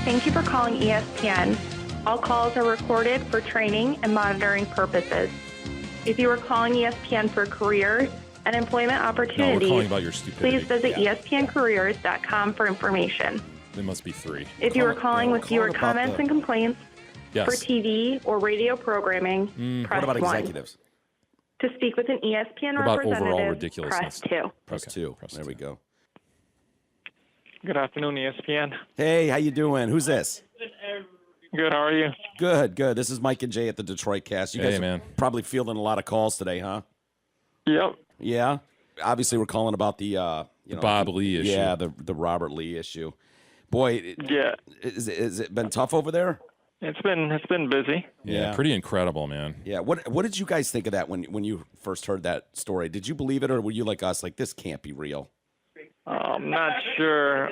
Thank you for calling ESPN. All calls are recorded for training and monitoring purposes. If you are calling ESPN for careers and employment opportunities, No, we're calling about your stupidity. please visit espncareers.com for information. There must be 3. If you are calling with viewer comments and complaints Yes. for TV or radio programming, press What about 1. executives? To speak with an ESPN What about representative, overall press ridiculousness? 2. Press 2. There we go. Good afternoon, ESPN. Hey, how you doing? Who's this? Good, how are you? Good, good. This is Mike and Jay at the Detroit Cast. You guys Hey, are man. probably fielding a lot of calls today, huh? Yep. Yeah. Obviously, we're calling about the Bob Lee issue. Yeah, the Robert Lee issue. Boy, Yeah. is it been tough over there? It's been busy. Yeah, pretty incredible, man. Yeah. What did you guys think of that when you first heard that story? Did you believe it, or were you like us, like this can't be real? I'm not sure.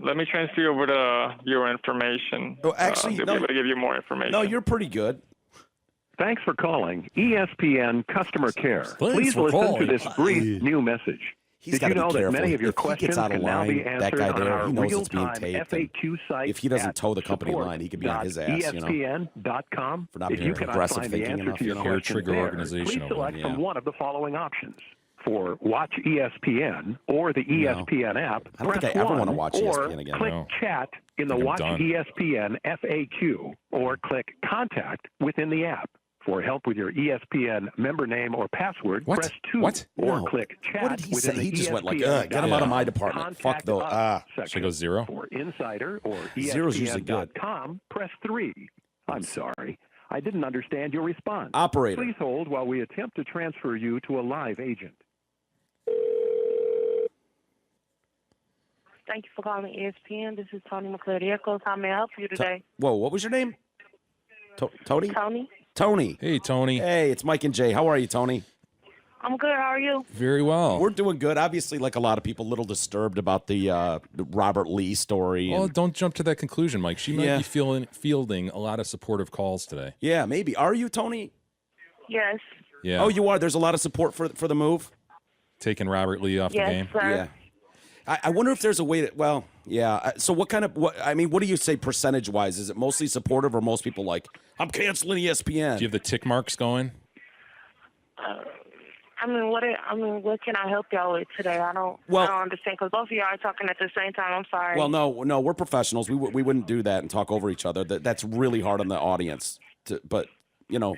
Let me transfer you over to your information. Oh, actually, they'll no. be able to give you more information. No, you're pretty good. Thanks for calling ESPN Customer Care. Please for listen calling. to this brief new message. He's Did you gotta know be that careful. many of your If he questions gets out of can now be line, that answered guy on there, our he knows it's being real-time taped, and FAQ site if he doesn't at toe the company line, he could be on his ass, you know? support.espn.com. For not If being you cannot progressive find the thinking answer enough, to your you know? Hair question trigger there, organization please of select one, from yeah. one of the following options. For Watch ESPN or the ESPN app, I don't press think I ever 1, want to watch or ESPN again. click No. Chat in the I'm Watch done. ESPN FAQ, or click Contact within the app. For help with your ESPN member name or password, What? press 2, What? or No. click Chat What did he within say? the He just went like, ESPN get him out of my Yeah. department. Fuck Contact those. Us Should I section. go 0? For Insider or Zero's usually good. ESPN.com, press 3. I'm sorry. I didn't understand your response. Operator. Please hold while we attempt to transfer you to a live agent. Thank you for calling ESPN. This is Tony McClary Echoes. How may I help you today? Whoa, what was your name? Tony? Tony? Tony. Hey, Tony. Hey, it's Mike and Jay. How are you, Tony? I'm good. How are you? Very well. We're doing good. Obviously, like a lot of people, a little disturbed about the Robert Lee story. Well, And, don't jump to that conclusion, Mike. She might Yeah. be fielding a lot of supportive calls today. yeah, maybe. Are you, Tony? Yes. Yeah. Oh, you are? There's a lot of support for the move? Taking Robert Lee off the Yes, game. sir. Yeah. I wonder if there's a way to, well, yeah. So what do you say percentage-wise? Is it mostly supportive or most people like, I'm canceling ESPN? Do you have the tick marks going? What can I help y'all with today? I don't understand because both of y'all are talking at the same time. I'm sorry. Well, no, we're professionals. We wouldn't do that and talk over each other. That's really hard on the audience. But,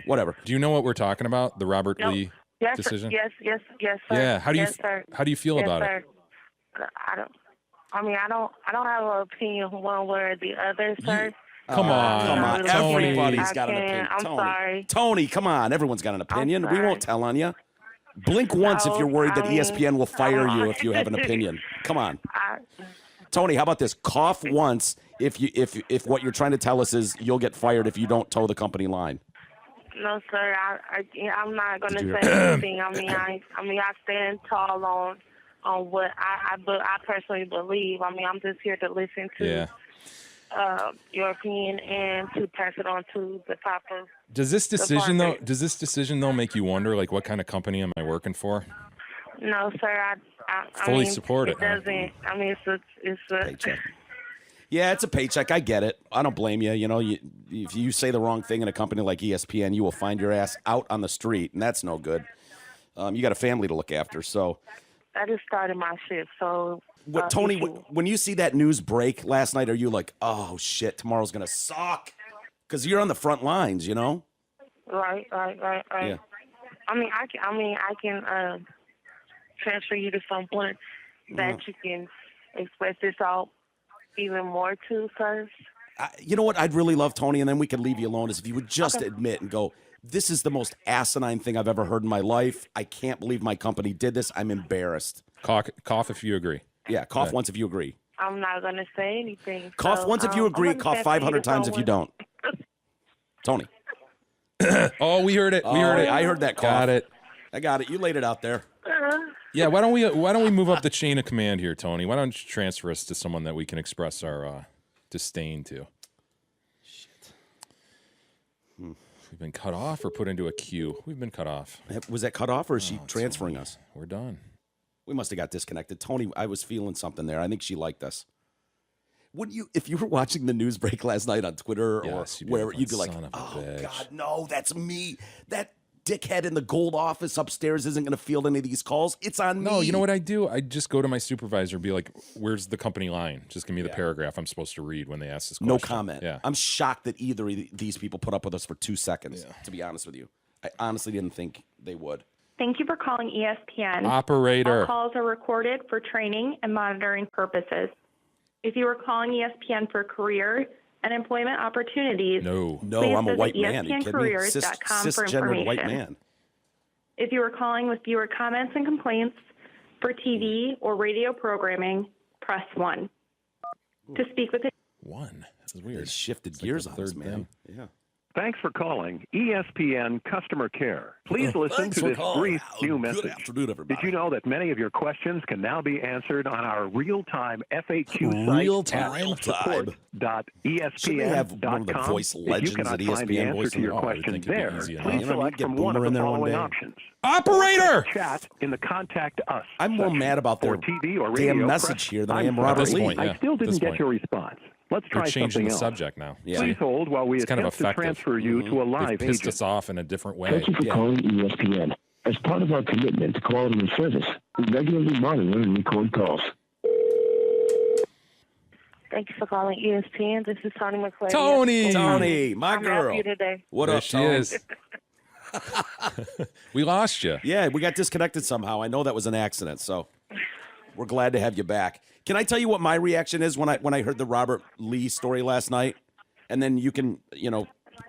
whatever. Do you know what we're talking about? The Robert No. Lee yes, decision? Sir. Yes, sir. Yeah. How do you yes, sir. how do you feel yes, about sir. it? I don't have an opinion one way or the other, sir. Come on. Come on. Tony. Everybody's I got an can't. opinion. I'm Tony. sorry. Tony, come on. Everyone's got an opinion. We sorry. won't tell on you. Blink once if you're worried that ESPN will fire you if you have an opinion. Come on. Tony, how about this? Cough once if what you're trying to tell us is you'll get fired if you don't toe the company line. No, sir. I'm not going Did you to say anything. I stand tall on what I personally believe. I'm just here to listen to your opinion and to pass it on to the proper. Does this decision department. though make you wonder like what kind of company am I working for? No, sir. I Fully support it, It huh? doesn't. I mean, it's a Paycheck. Yeah, it's a paycheck. I get it. I don't blame you. If you say the wrong thing in a company like ESPN, you will find your ass out on the street, and that's no good. You got a family to look after, so. I just started my shift, so. Tony, when you see that news break last night, are you like, oh shit, tomorrow's gonna suck? Because you're on the front lines, Right. Yeah. I can transfer you to someone that you can express this out even more to, sir. You know what I'd really love, Tony, and then we could leave you alone, is if you would just admit and go, this is the most asinine thing I've ever heard in my life. I can't believe my company did this. I'm embarrassed. Cough if you agree. Yeah, cough once if you agree. I'm not going to say anything. Cough so, once if you agree. I'm gonna Cough transfer you 500 to times if you someone. don't. Tony. Oh, we heard it. We heard it. I heard that cough. Got it. I got it. You laid it out there. Yeah, why don't we move up the chain of command here, Tony? Why don't you transfer us to someone that we can express our disdain to? Shit. We've been cut off or put into a queue? We've been cut off. Was that cut off or is she transferring us? We're done. We must have got disconnected. Tony, I was feeling something there. I think she liked us. Wouldn't you, if you were watching the news break last night on Twitter Yes, or you'd be where like, you'd be like, "Son of a oh bitch." God, no, that's me. That dickhead in the gold office upstairs isn't going to field any of these calls. It's on me. No, you know what I do? I just go to my supervisor and be like, "Where's the company line? Just give me the paragraph I'm supposed to read when they ask this question." No comment. Yeah. I'm shocked that either of these people put up with us for 2 seconds, to be honest with you. I honestly didn't think they would. Thank you for calling ESPN. Operator. All calls are recorded for training and monitoring purposes. If you are calling ESPN for career and employment opportunities, No, please I'm a visit white man. You kidding me? ESPNcareers.com for Cisgendered white information. man. If you are calling with viewer comments and complaints for TV or radio programming, press 1. To speak with the one. This is They weird. shifted It's like gears the on us, third man. thing. Yeah. Thanks for calling ESPN Customer Care. Please listen Thanks to for this calling. brief new Good message. afternoon, everybody. Did you know that many of your questions can now be answered on our real-time FAQ site Real-time? at support.espn.com? Should they have one of the voice If you legends cannot at find the ESPN answer voicing to your it? Oh, I would question think it'd be there, easy enough. please You know what I mean? select Get from one of Boomer in the there one following day. options. Operator! Chat in the Contact Us I'm more section. mad about their For TV or radio, damn message press here than I I'm am sorry. Robert At this Lee. point, yeah. I still At this didn't get point. your response. Let's You're try changing something the else. subject now. Yeah. Please hold while we It's kind of attempt to effective. transfer you to a They've live pissed agent. us off in a different way. Thank you for Yeah. calling ESPN. As part of our commitment to quality and service, we regularly monitor and record calls. Thank you for calling ESPN. This is Tony McClary. Tony, my I'm girl. happy today. What There up, she Tony? is. We lost you. Yeah, we got disconnected somehow. I know that was an accident, so we're glad to have you back. Can I tell you what my reaction is when I heard the Robert Lee story last night? And then you can,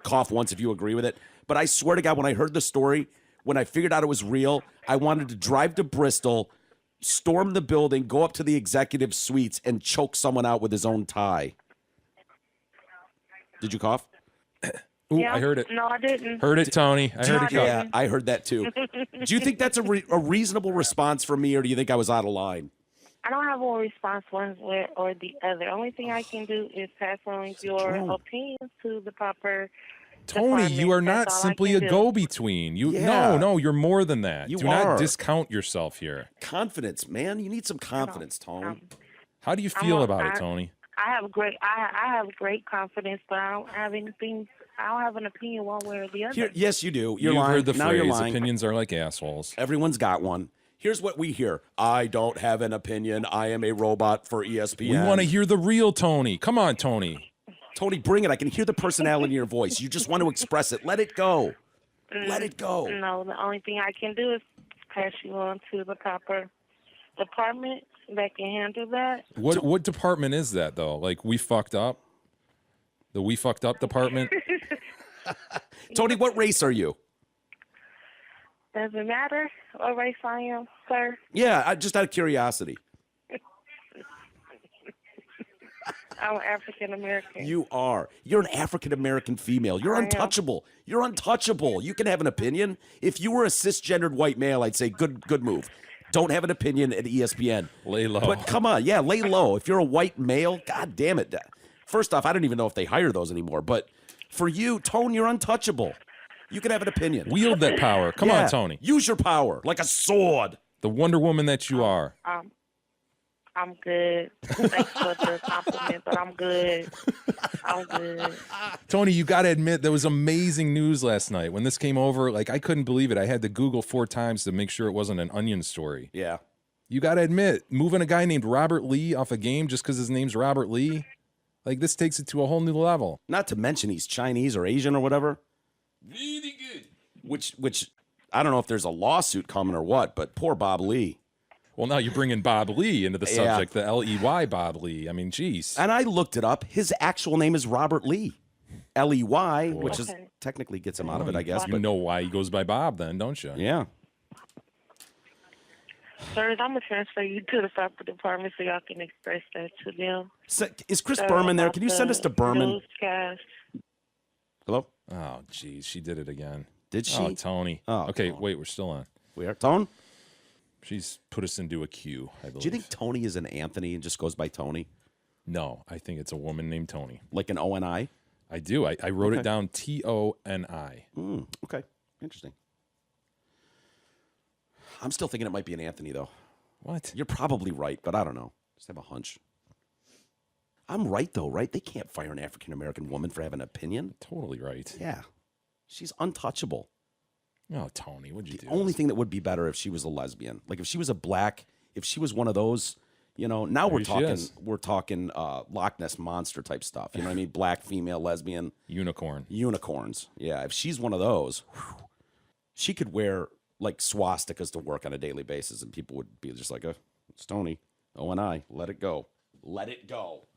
cough once if you agree with it. But I swear to God, when I heard the story, when I figured out it was real, I wanted to drive to Bristol, storm the building, go up to the executive suites, and choke someone out with his own tie. Did you cough? Ooh, Yeah. I heard it. No, I didn't. Heard it, Tony. I heard it coming. Yeah, I heard that too. Do you think that's a reasonable response from me, or do you think I was out of line? I don't have one response one way or the other. Only thing I can do is pass on your opinions to the proper Tony, you are not simply a go-between. Yeah. No, you're more than that. You Do are. not discount yourself here. Confidence, man. You need some confidence, Tone. How do you feel about it, Tony? I have great confidence, but I don't have anything. I don't have an opinion one way or the other. Yes, you do. You're You've lying. heard the Now you're phrase, lying. opinions are like assholes. Everyone's got one. Here's what we hear. I don't have an opinion. I am a robot for ESPN. We want to hear the real Tony. Come on, Tony. Tony, bring it. I can hear the personality in your voice. You just want to express it. Let it go. Let it go. No, the only thing I can do is pass you on to the proper department that can handle that. What department is that, though? Like, we fucked up? The we fucked up department? Tony, what race are you? Doesn't matter what race I am, sir. Yeah, just out of curiosity. I'm African American. You are. You're an African American female. You're I am. untouchable. You're untouchable. You can have an opinion. If you were a cisgendered white male, I'd say good move. Don't have an opinion at ESPN. Lay low. But come on, yeah, lay low. If you're a white male, god damn it. First off, I don't even know if they hire those anymore. But for you, Tone, you're untouchable. You can have an opinion. Wield that power. Come Yeah. on, Tony. Use your power like a sword. The Wonder Woman that you are. I'm good. Thanks for the compliment, but I'm good. I'm good. Tony, you got to admit, there was amazing news last night. When this came over, like, I couldn't believe it. I had to Google 4 times to make sure it wasn't an Onion story. Yeah. You got to admit, moving a guy named Robert Lee off a game just because his name's Robert Lee, like, this takes it to a whole new level. Not to mention he's Chinese or Asian or whatever. Really good. Which I don't know if there's a lawsuit coming or what, but poor Bob Lee. Well, now you're bringing Bob Lee into the Yeah. subject, the L-E-Y Bob Lee. I mean, geez. And I looked it up. His actual name is Robert Lee. L-E-Y, which is Okay. technically gets him out of it, I guess. You But know why he goes by Bob then, don't you? yeah. Sir, I'm going to transfer you to the proper department so y'all can express that to them. So, is Chris Berman there? Can you send us to Berman? Newscast. Hello? Oh, geez, she did it again. Did she? Oh, Tony. Oh, okay, come on. wait, we're still on. We are. Tone? She's put us into a queue, I believe. Do you think Tony is an Anthony and just goes by Tony? No, I think it's a woman named Tony. Like an O-N-I? I do. I wrote Okay. it down T-O-N-I. Okay. Interesting. I'm still thinking it might be an Anthony, though. What? You're probably right, but I don't know. Just have a hunch. I'm right, though, right? They can't fire an African-American woman for having an opinion. Totally right. Yeah. She's untouchable. Oh, Tony, what'd you do? The only thing that would be better if she was a lesbian. Like if she was if she was one of those, now Maybe we're talking Loch Ness Monster type stuff. You know what I mean? Black, female, lesbian. Unicorns. Yeah. If she's one of those, she could wear like swastikas to work on a daily basis and people would be just like, it's Tony, O-N-I, let it go. Let it go.